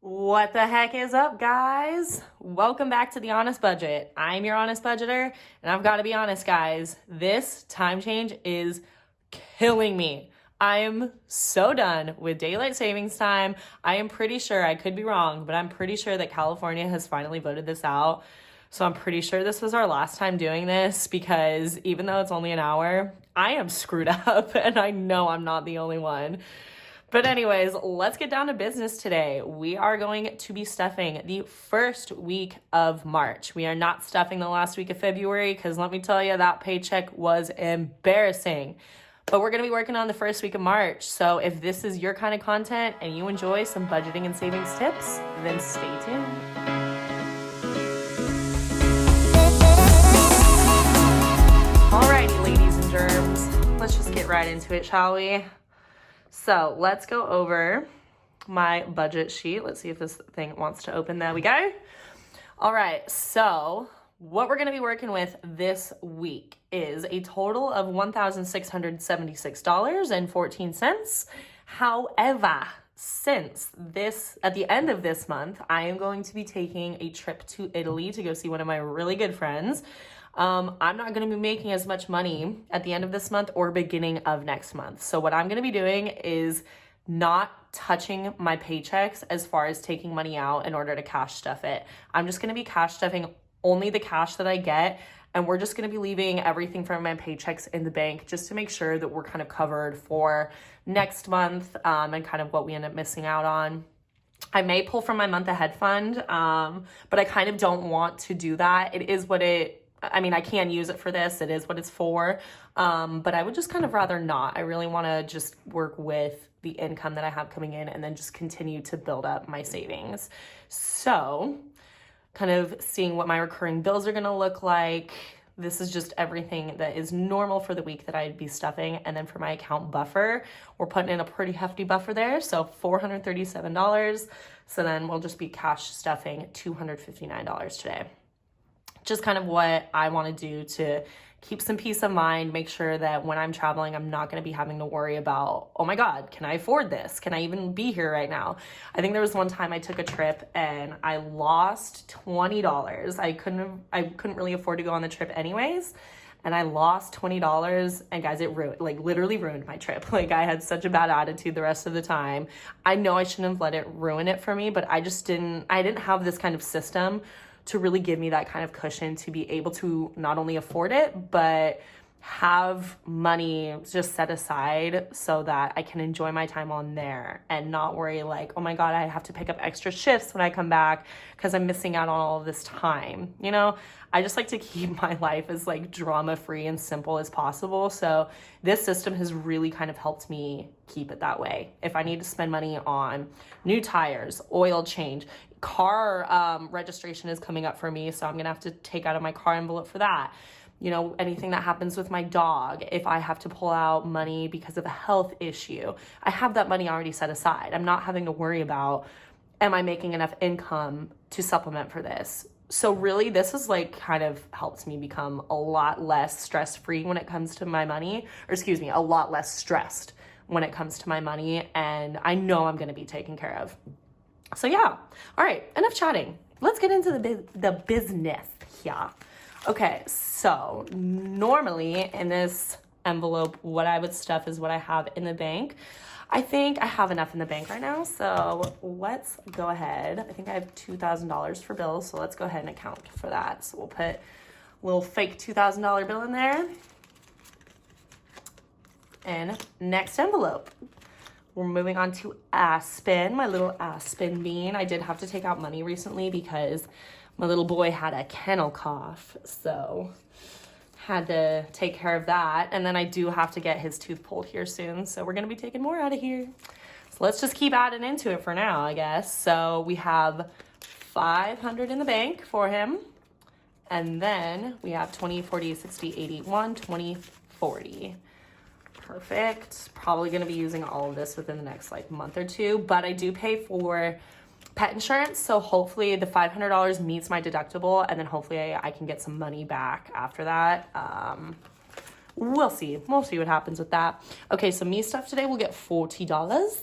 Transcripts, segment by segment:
What the heck is up, guys? Welcome back to The Honest Budget. I'm your honest budgeter, and I've got to be honest, guys. This time change is killing me. I am so done with daylight savings time. I am pretty sure, I could be wrong, but I'm pretty sure that California has finally voted this out. So I'm pretty sure this was our last time doing this because even though it's only an hour, I am screwed up and I know I'm not the only one. But anyways, let's get down to business today. We are going to be stuffing the first week of March. We are not stuffing the last week of February because let me tell you, that paycheck was embarrassing. But we're going to be working on the first week of March. So if this is your kind of content and you enjoy some budgeting and savings tips, then stay tuned. Alrighty, ladies and germs, let's just get right into it, shall we? So let's go over my budget sheet. Let's see if this thing wants to open. There we go. All right, so what we're going to be working with this week is a total of $1,676.14. However, since at the end of this month, I am going to be taking a trip to Italy to go see one of my really good friends. I'm not going to be making as much money at the end of this month or beginning of next month. So what I'm going to be doing is not touching my paychecks as far as taking money out in order to cash stuff it. I'm just going to be cash stuffing only the cash that I get. And we're just going to be leaving everything from my paychecks in the bank just to make sure that we're kind of covered for next month and kind of what we end up missing out on. I may pull from my month ahead fund, but I kind of don't want to do that. It is what I can use it for this. It is what it's for. But I would just kind of rather not. I really want to just work with the income that I have coming in and then just continue to build up my savings. So kind of seeing what my recurring bills are going to look like. This is just everything that is normal for the week that I'd be stuffing. And then for my account buffer, we're putting in a pretty hefty buffer there. So $437. So then we'll just be cash stuffing $259 today. Just kind of what I want to do to keep some peace of mind, make sure that when I'm traveling, I'm not going to be having to worry about, oh my God, can I afford this? Can I even be here right now? I think there was one time I took a trip and I lost $20. I couldn't really afford to go on the trip anyways. And I lost $20 and guys, it literally ruined my trip. I had such a bad attitude the rest of the time. I know I shouldn't have let it ruin it for me, but I didn't have this kind of system to really give me that kind of cushion to be able to not only afford it, but have money just set aside so that I can enjoy my time on there and not worry oh my God, I have to pick up extra shifts when I come back because I'm missing out on all of this time. I just like to keep my life as drama-free and simple as possible. So this system has really kind of helped me keep it that way. If I need to spend money on new tires, oil change, car registration is coming up for me, so I'm going to have to take out of my car envelope for that. Anything that happens with my dog, if I have to pull out money because of a health issue, I have that money already set aside. I'm not having to worry about, am I making enough income to supplement for this? So really, this has kind of helped me become a lot less stress-free when it comes to my money, a lot less stressed when it comes to my money, and I know I'm going to be taken care of. So yeah, all right, enough chatting. Let's get into the business here. Okay, so normally in this envelope, what I would stuff is what I have in the bank. I think I have enough in the bank right now, so let's go ahead. I think I have $2,000 for bills, so let's go ahead and account for that. So we'll put a little fake $2,000 bill in there. And next envelope. We're moving on to Aspen, my little Aspen bean. I did have to take out money recently because my little boy had a kennel cough, so had to take care of that. And then I do have to get his tooth pulled here soon, so we're gonna be taking more out of here. So let's just keep adding into it for now, I guess. So we have $500 in the bank for him. And then we have 20, 40, 60, 80, 1, 20, 40. Perfect. Probably going to be using all of this within the next month or two, but I do pay for pet insurance. So hopefully the $500 meets my deductible and then hopefully I can get some money back after that. We'll see. We'll see what happens with that. Okay, so me stuff today will get $40.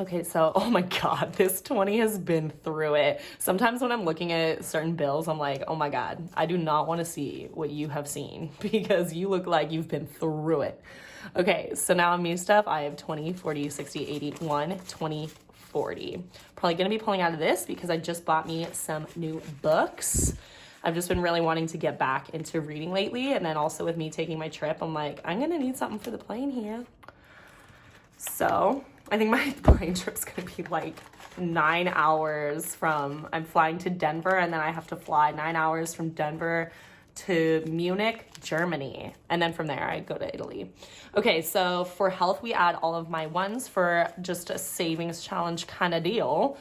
Okay, so, oh my God, this 20 has been through it. Sometimes when I'm looking at certain bills, I'm like, oh my God, I do not want to see what you have seen because you look like you've been through it. Okay, so now on me stuff, I have 20, 40, 60, 80, 1, 20, 40. Probably gonna be pulling out of this because I just bought me some new books. I've just been really wanting to get back into reading lately. And then also with me taking my trip, I'm like, I'm gonna need something for the plane here. So I think my plane trip's gonna be like 9 hours I'm flying to Denver, and then I have to fly 9 hours from Denver to Munich, Germany. And then from there I go to Italy. Okay, so for health, we add all of my ones for just a savings challenge kind of deal.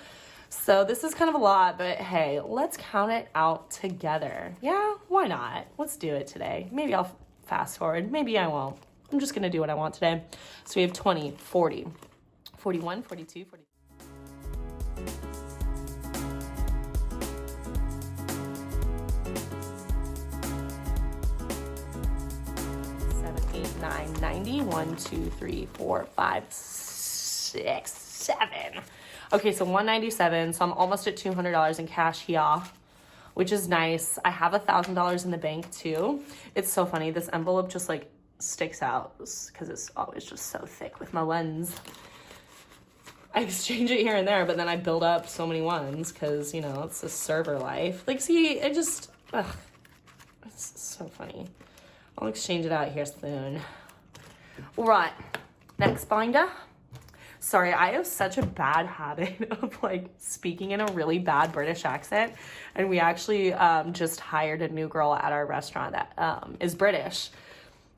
So this is kind of a lot, but hey, let's count it out together. Yeah, why not? Let's do it today. Maybe I'll fast forward. Maybe I won't. I'm just gonna do what I want today. So we have 20, 40, 41, 42, 43. 7, 8, 9, 90. 1, 2, 3, 4, 5, 6, 7. Okay, so 197. So I'm almost at $200 in cash here, which is nice. I have $1,000 in the bank too. It's so funny. This envelope just like sticks out because it's always just so thick with my ones. I exchange it here and there, but then I build up so many ones because, you know, it's a server life. Like, see, it just, it's so funny. I'll exchange it out here soon. All right, next binder. Sorry, I have such a bad habit of like speaking in a really bad British accent. And we actually just hired a new girl at our restaurant that is British.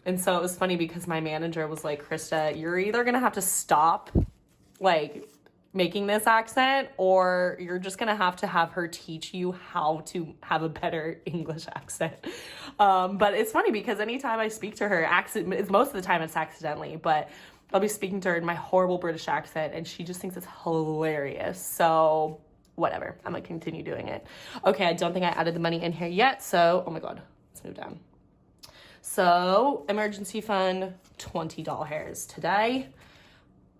And so it was funny because my manager was like, Krista, you're either going to have to stop like making this accent, or you're just going to have her teach you how to have a better English accent. But it's funny because anytime I speak to her, most of the time it's accidentally, but I'll be speaking to her in my horrible British accent and she just thinks it's hilarious. So whatever, I'm gonna continue doing it. Okay, I don't think I added the money in here yet. So, oh my God, let's move down. So emergency fund, $20 today.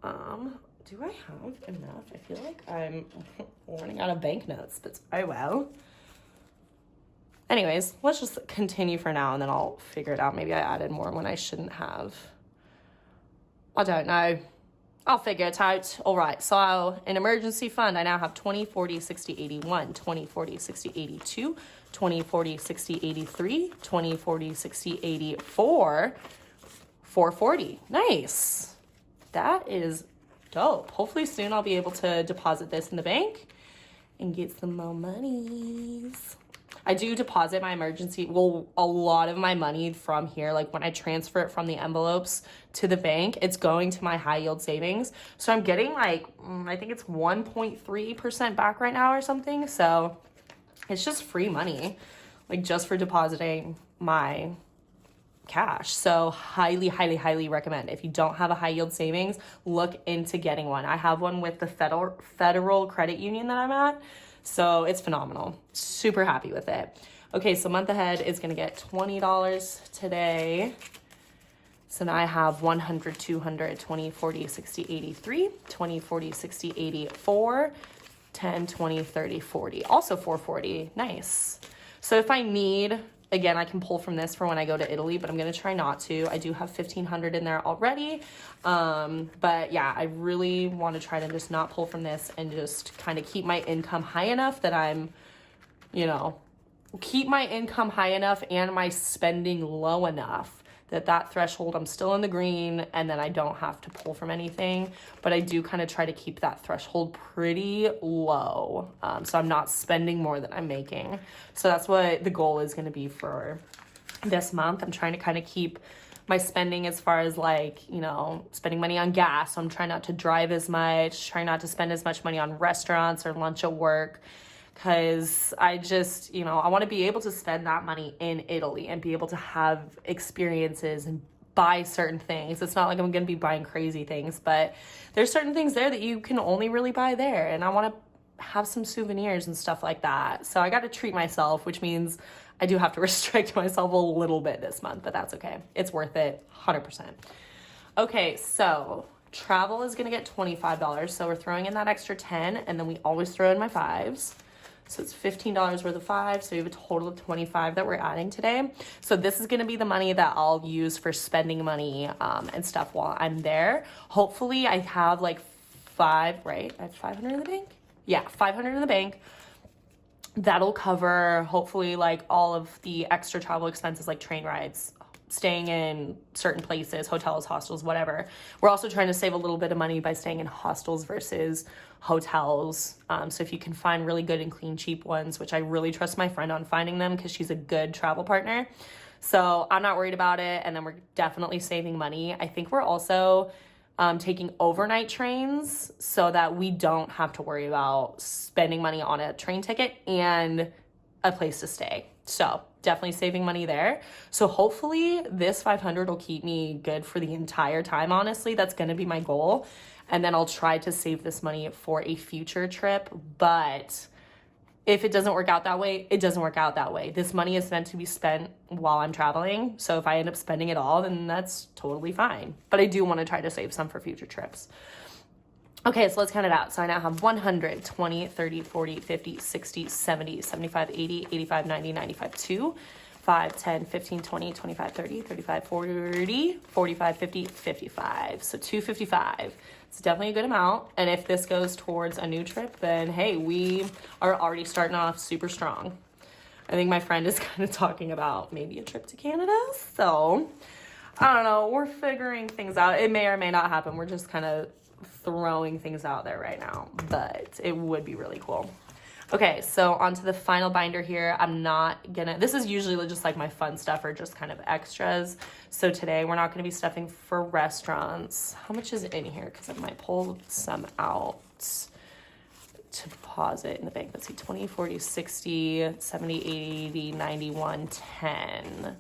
Do I have enough? I feel like I'm running out of banknotes, but oh well. Anyways, let's just continue for now and then I'll figure it out. Maybe I added more when I shouldn't have. I don't know. I'll figure it out. All right, so an emergency fund, I now have 20, 40, 60, 81, 20, 40, 60, 82, 20, 40, 60, 83, 20, 40, 60, 84, 440. Nice. That is dope. Hopefully soon I'll be able to deposit this in the bank and get some more monies. I do deposit my emergency, well, a lot of my money from here, like when I transfer it from the envelopes to the bank, it's going to my high yield savings. So I'm getting like, I think it's 1.3% back right now or something. So it's just free money, like just for depositing my cash. So highly, highly, highly recommend. If you don't have a high yield savings, look into getting one. I have one with the federal credit union that I'm at. So it's phenomenal. Super happy with it. Okay, so month ahead is gonna get $20 today. So now I have 100, 200, 20, 40, 60, 83, 20, 40, 60, 84, 10, 20, 30, 40. Also 440, nice. So if I need, again, I can pull from this for when I go to Italy, but I'm gonna try not to. I do have 1,500 in there already. But yeah, I really wanna try to just not pull from this and just kind of keep my income high enough that I'm, you know, keep my income high enough and my spending low enough that threshold, I'm still in the green and then I don't have to pull from anything. But I do kind of try to keep that threshold pretty low. So I'm not spending more than I'm making. So that's what the goal is going to be for this month. I'm trying to kind of keep my spending as far as like, you know, spending money on gas. So I'm trying not to drive as much, trying not to spend as much money on restaurants or lunch at work. Because I just, you know, I want to be able to spend that money in Italy and be able to have experiences and buy certain things. It's not like I'm going to be buying crazy things, but there's certain things there that you can only really buy there. And I want to have some souvenirs and stuff like that. So I got to treat myself, which means I do have to restrict myself a little bit this month, but that's okay. It's worth it, 100%. Okay, so travel is gonna get $25. So we're throwing in that extra 10, and then we always throw in my fives. So it's $15 worth of five. So we have a total of 25 that we're adding today. So this is gonna be the money that I'll use for spending money and stuff while I'm there. Hopefully I have like five, right? I have 500 in the bank? Yeah, 500 in the bank. That'll cover hopefully like all of the extra travel expenses like train rides, staying in certain places, hotels, hostels, whatever. We're also trying to save a little bit of money by staying in hostels versus hotels. So if you can find really good and clean, cheap ones, which I really trust my friend on finding them because she's a good travel partner. So I'm not worried about it. And then we're definitely saving money. I think we're also taking overnight trains so that we don't have to worry about spending money on a train ticket and a place to stay. So definitely saving money there. So hopefully this 500 will keep me good for the entire time. Honestly, that's going to be my goal. And then I'll try to save this money for a future trip. But if it doesn't work out that way, it doesn't work out that way. This money is meant to be spent while I'm traveling. So if I end up spending it all, then that's totally fine. But I do want to try to save some for future trips. Okay, so let's count it out. So I now have 100, 20, 30, 40, 50, 60, 70, 75, 80, 85, 90, 95, 2, 5, 10, 15, 20, 25, 30, 35, 40, 45, 50, 55. So 255. It's definitely a good amount. And if this goes towards a new trip, then hey, we are already starting off super strong. I think my friend is kind of talking about maybe a trip to Canada. So I don't know. We're figuring things out. It may or may not happen. We're just kind of throwing things out there right now, but it would be really cool. Okay, so onto the final binder here. I'm not gonna, this is usually just like my fun stuff or just kind of extras. So today we're not gonna be stuffing for restaurants. How much is in here? Because I might pull some out to deposit in the bank. Let's see, 20, 40, 60, 70, 80, 90, 110.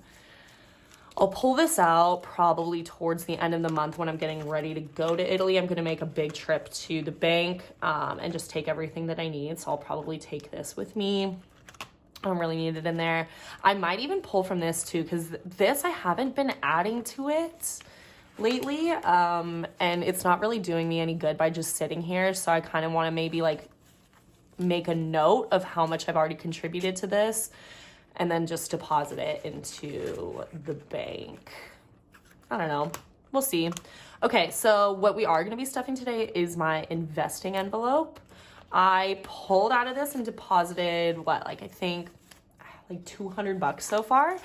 I'll pull this out probably towards the end of the month when I'm getting ready to go to Italy. I'm going to make a big trip to the bank and just take everything that I need. So I'll probably take this with me. I don't really need it in there. I might even pull from this too, because this I haven't been adding to it lately. And it's not really doing me any good by just sitting here. So I kind of want to maybe like make a note of how much I've already contributed to this, and then just deposit it into the bank. I don't know. We'll see. Okay, so what we are going to be stuffing today is my investing envelope. I pulled out of this and deposited, I think like $200 so far.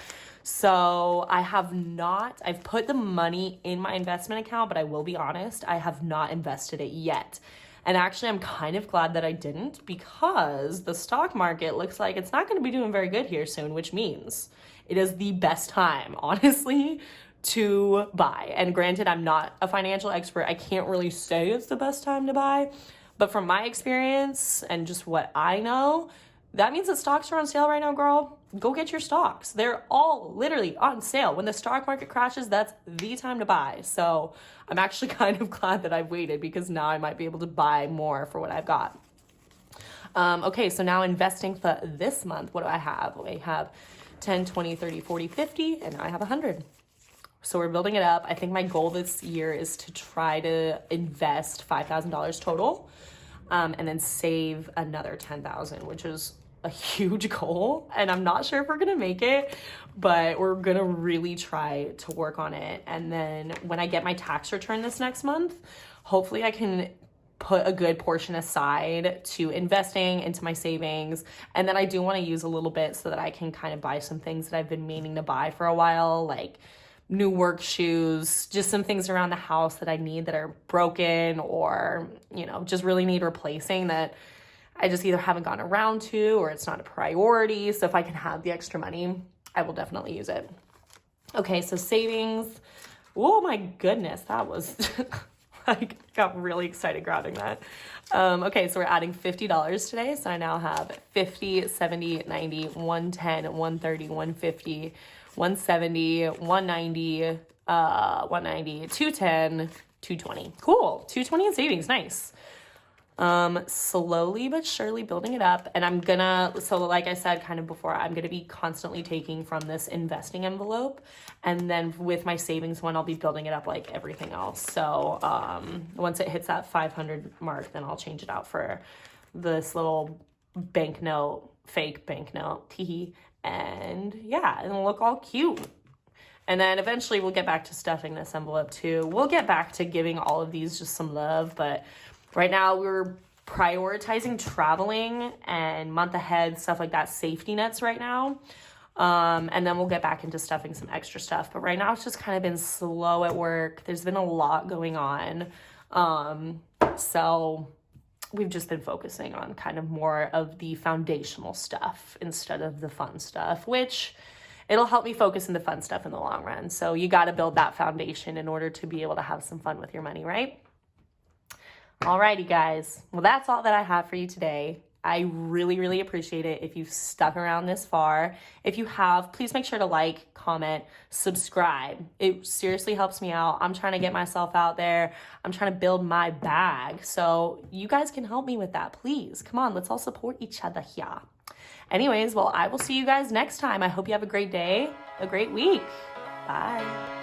So I've put the money in my investment account, but I will be honest, I have not invested it yet. And actually, I'm kind of glad that I didn't, because the stock market looks like it's not going to be doing very good here soon, which means it is the best time, honestly, to buy. And granted, I'm not a financial expert. I can't really say it's the best time to buy. But from my experience and just what I know, that means that stocks are on sale right now, girl. Go get your stocks. They're all literally on sale. When the stock market crashes, that's the time to buy. So I'm actually kind of glad that I've waited, because now I might be able to buy more for what I've got. Okay, so now investing for this month, what do I have? I have 10, 20, 30, 40, 50, and I have 100. So we're building it up. I think my goal this year is to try to invest $5,000 total, and then save another $10,000, which is a huge goal. And I'm not sure if we're gonna make it, but we're gonna really try to work on it. And then when I get my tax return this next month, hopefully I can put a good portion aside to investing into my savings. And then I do want to use a little bit so that I can kind of buy some things that I've been meaning to buy for a while, like new work shoes, just some things around the house that I need that are broken, or, just really need replacing, that I just either haven't gotten around to, or it's not a priority. So if I can have the extra money, I will definitely use it. Okay, so savings. Oh my goodness, that was, I got really excited grabbing that. Okay, so we're adding $50 today. So I now have 50, 70, 90, 110, 130, 150, 170, 190, 190, 210, 220. Cool, 220 in savings, nice. Slowly but surely building it up. And I'm gonna, so like I said kind of before, I'm gonna be constantly taking from this investing envelope, and then with my savings one, I'll be building it up like everything else. So once it hits that 500 mark, then I'll change it out for this little banknote, fake banknote, teehee, and yeah, it'll look all cute. And then eventually we'll get back to stuffing this envelope too. We'll get back to giving all of these just some love, but right now we're prioritizing traveling and month ahead, stuff like that, safety nets right now. And then we'll get back into stuffing some extra stuff. But right now it's just kind of been slow at work. There's been a lot going on. So we've just been focusing on kind of more of the foundational stuff instead of the fun stuff, which it'll help me focus on the fun stuff in the long run. So you got to build that foundation in order to be able to have some fun with your money, right? Alrighty, guys. Well, that's all that I have for you today. I really, really appreciate it if you've stuck around this far. If you have, please make sure to like, comment, subscribe. It seriously helps me out. I'm trying to get myself out there. I'm trying to build my bag. So you guys can help me with that. Please, come on, let's all support each other here. Anyways, well, I will see you guys next time. I hope you have a great day, a great week. Bye.